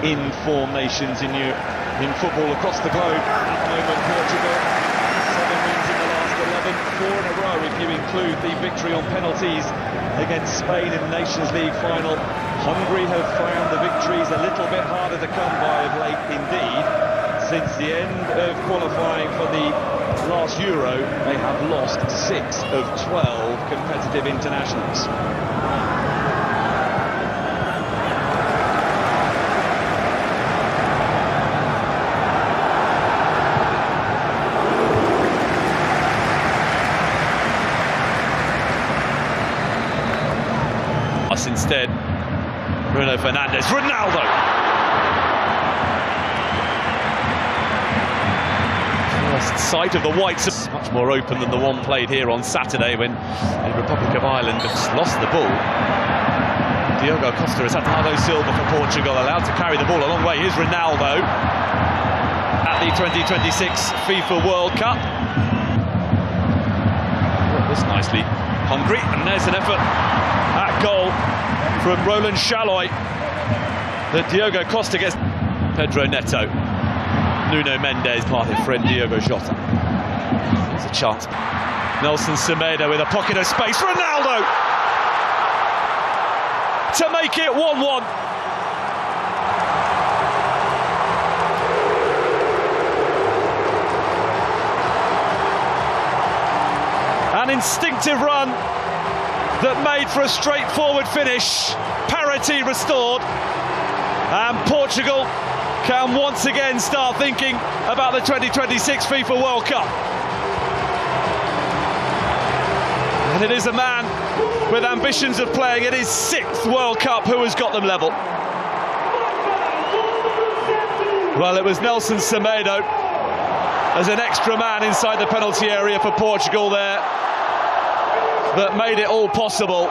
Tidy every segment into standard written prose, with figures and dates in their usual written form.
in-form nations in football across the globe. At the moment, Portugal, 7 wins in the last 11, 4 in a row if you include the victory on penalties against Spain in the Nations League final. Hungary have found the victories a little bit harder to come by of late indeed. Since the end of qualifying for the last Euro, they have lost 6 of 12 competitive internationals. Instead, Bruno Fernandes, Ronaldo. First sight of the whites, much more open than the one played here on Saturday when the Republic of Ireland has lost the ball. Diogo Costa has had Ronaldo Silva for Portugal, allowed to carry the ball a long way. Here's Ronaldo at the 2026 FIFA World Cup. This nicely, Hungary, and there's an effort at goal from Roland Chaloy that Diogo Costa gets. Pedro Neto, Nuno Mendes, parted friend Diogo Jota. There's a chance. Nelson Semedo with a pocket of space. Ronaldo to make it 1-1. An instinctive run that made for a straightforward finish. Parity restored, and Portugal can once again start thinking about the 2026 FIFA World Cup. And it is a man with ambitions of playing at his 6th World Cup who has got them level. Well, it was Nelson Semedo as an extra man inside the penalty area for Portugal there that made it all possible.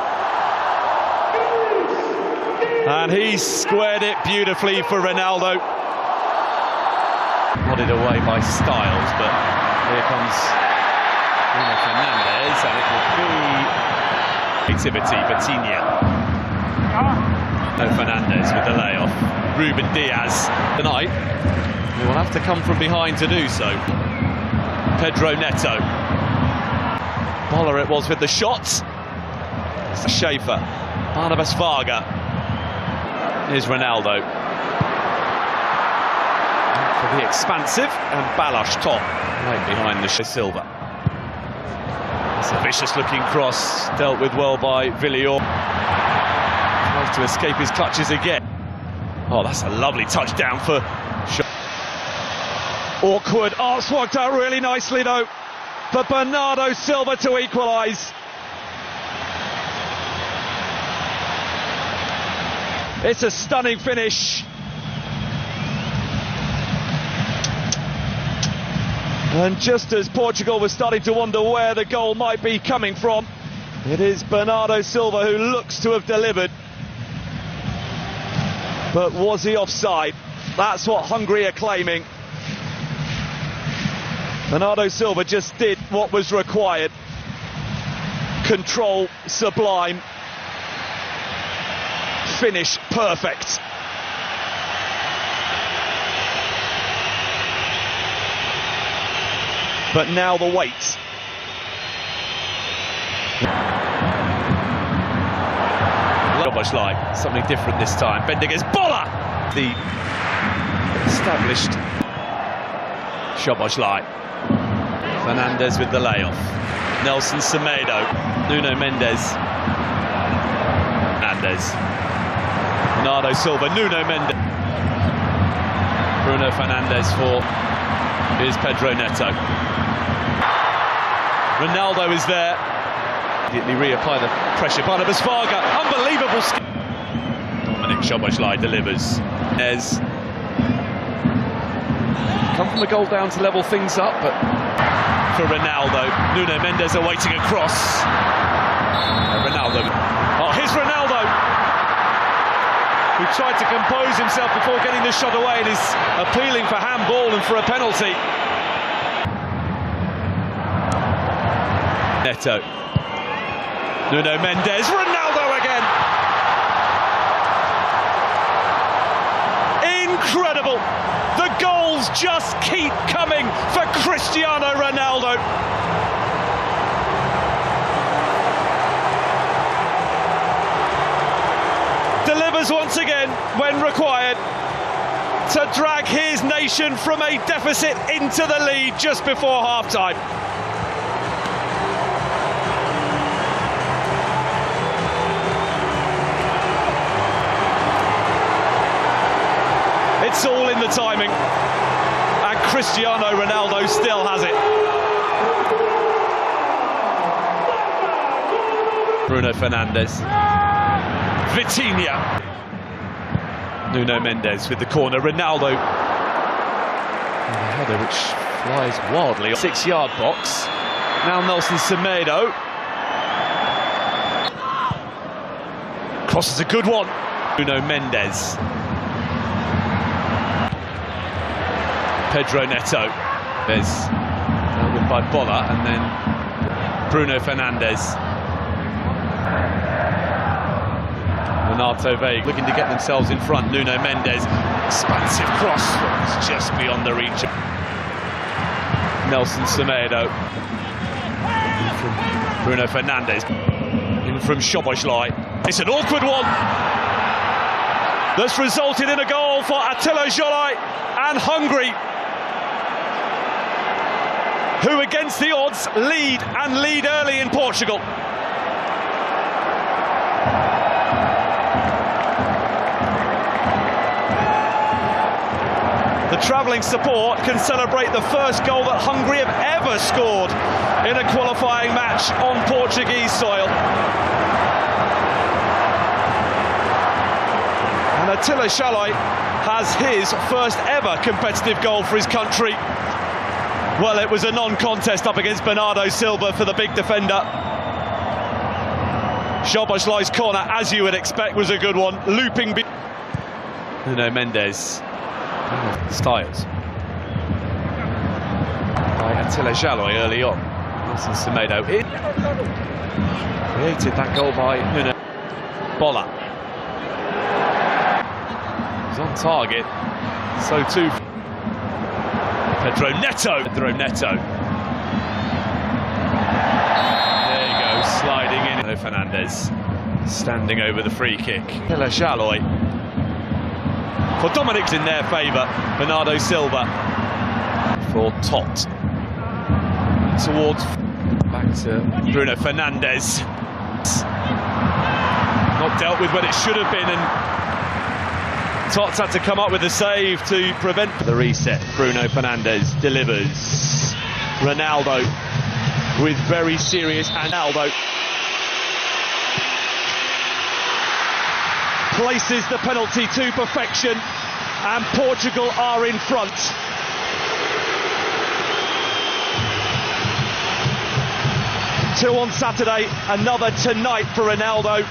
And he squared it beautifully for Ronaldo. Nodded away by Styles, but here comes Bruno Fernandes, and it will be creativity, Vitinha. No, Fernandes with the layoff. Ruben Diaz tonight. He will have to come from behind to do so. Pedro Neto. Bolo it was with the shots. Schaefer, Barnabas Varga. Here's Ronaldo. For the expansive, and Balas top, right behind the Silva. It's a vicious looking cross, dealt with well by Villior. Tries to escape his clutches again. Oh, that's a lovely touchdown for awkward. Oh, it's worked out really nicely though for Bernardo Silva to equalise. It's a stunning finish. And just as Portugal was starting to wonder where the goal might be coming from, it is Bernardo Silva who looks to have delivered. But was he offside? That's what Hungary are claiming. Bernardo Silva just did what was required. Control sublime. Finish perfect. But now the wait. Not much like something different this time. Bending his Bolo! The established Szoboszlai. Fernandes with the layoff. Nelson Semedo. Nuno Mendes. Fernandes. Bernardo Silva. Nuno Mendes. Bruno Fernandes for... Here's Pedro Neto. Ronaldo is there. Immediately reapply the pressure. Barnabas Varga, unbelievable skill. Dominic Szoboszlai delivers. Nez. Come from the goal down to level things up, but for Ronaldo. Nuno Mendes awaiting a cross. Ronaldo. Oh, here's Ronaldo, who tried to compose himself before getting the shot away and is appealing for handball and for a penalty. Neto. Nuno Mendes, Ronaldo again! Incredible! The goals just keep coming for Cristiano Ronaldo. Delivers once again when required to drag his nation from a deficit into the lead just before half-time. It's all in the timing, and Cristiano Ronaldo still has it. Bruno Fernandes, Vitinha, Nuno Mendes with the corner, Ronaldo, and the header which flies wildly. 6-yard box, now Nelson Semedo, crosses a good one, Nuno Mendes, Pedro Neto, there's dealt with by Bolo, and then Bruno Fernandes. Renato Veiga looking to get themselves in front. Nuno Mendes, expansive cross, it's just beyond the reach. Nelson Semedo, in from Bruno Fernandes, in from Szoboszlai. It's an awkward one that's resulted in a goal for Attila Jolai and Hungary, who against the odds lead early in Portugal. The travelling support can celebrate the first goal that Hungary have ever scored in a qualifying match on Portuguese soil. And Attila Jolai has his first ever competitive goal for his country. Well, it was a non-contest up against Bernardo Silva for the big defender. Szoboszlai's corner, as you would expect, was a good one. Looping. Nuno Mendes. Styles. By Attila Jolai early on. Nelson Semedo in. Created that goal by Nuno. Bolo. He's on target. So too. Pedro Neto. There you go, sliding in. Fernandes standing over the free kick. Attila Jolai. For Dominic's in their favour. Bernardo Silva. For Tot. Towards. Back to Bruno Fernandes. Not dealt with when it should have been, and Tots had to come up with a save to prevent the reset. Bruno Fernandes delivers. Ronaldo with very serious. Ronaldo places the penalty to perfection, and Portugal are in front. Two on Saturday, another tonight for Ronaldo,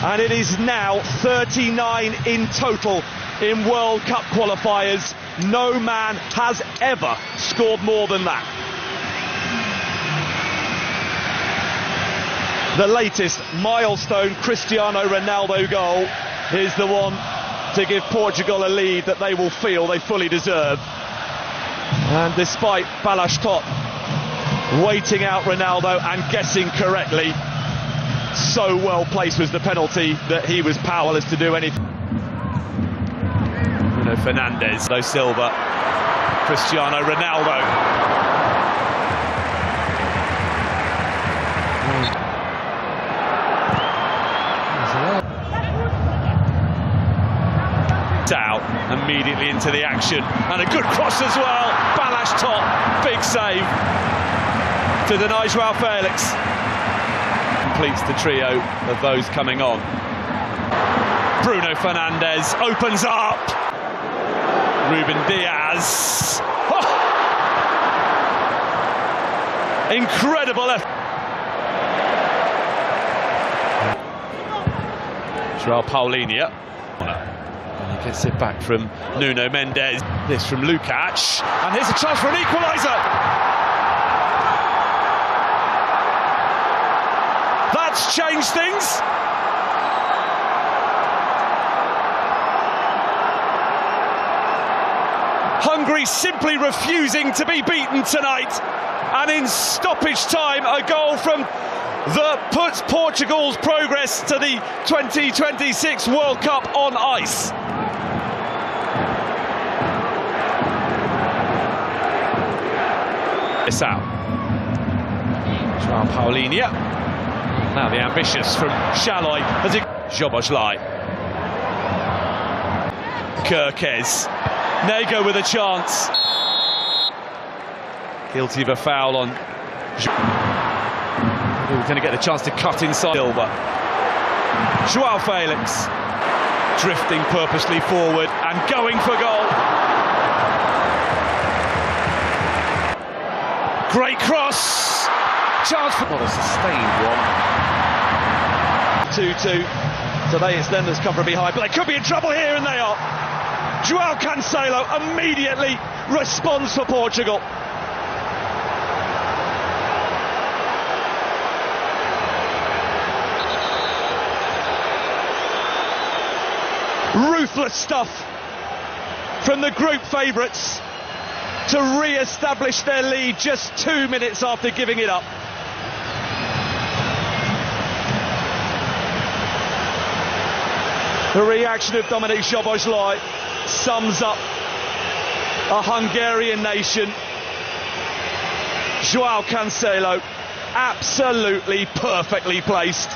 and it is now 39 in total in World Cup qualifiers. No man has ever scored more than that. The latest milestone Cristiano Ronaldo goal is the one to give Portugal a lead that they will feel they fully deserve. And despite Balázs Tot waiting out Ronaldo and guessing correctly, so well placed was the penalty that he was powerless to do anything. Bruno Fernandes, Silva, Cristiano Ronaldo. Out immediately into the action, and a good cross as well. Balázs Tot, big save to deny João Felix. Completes the trio of those coming on. Bruno Fernandes opens up. Ruben Diaz. Oh! Incredible effort. João Paulinho. And he gets it back from Nuno Mendes. This from Lukacs. And here's a chance for an equaliser. That's changed things. Greece simply refusing to be beaten tonight. And in stoppage time, a goal from that puts Portugal's progress to the 2026 World Cup on ice. It's out. João Paulinho. Now the ambitious from Shaloi as it Szoboszlai. Kirkes. Nego with a chance. Guilty of a foul on. We're going to get the chance to cut inside Silva. João Felix drifting purposely forward and going for goal. Great cross. Chance for not a sustained one. 2-2. Today it's them that's come from behind, but they could be in trouble here, and they are. João Cancelo immediately responds for Portugal. Ruthless stuff from the group favourites to re-establish their lead just 2 minutes after giving it up. The reaction of Dominik Szoboszlai sums up a Hungarian nation. João Cancelo, absolutely perfectly placed,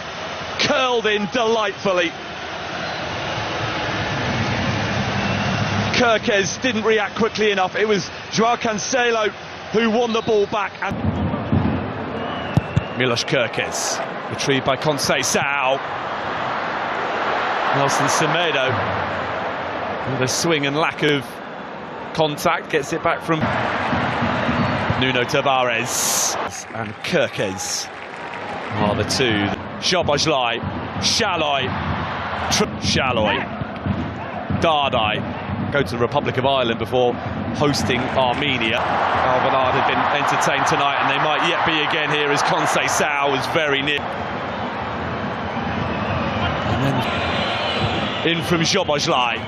curled in delightfully. Kirkes didn't react quickly enough. It was João Cancelo who won the ball back. And Milos Kirkes, retrieved by Conceição. Nelson Semedo, with a swing and lack of contact, gets it back from Nuno Tavares. And Kirkes are the two. Szoboszlai, Shaloi, Dardai. Go to the Republic of Ireland before hosting Armenia. Alvanad had been entertained tonight, and they might yet be again here as Conceição was very near. And then in from Szoboszlai.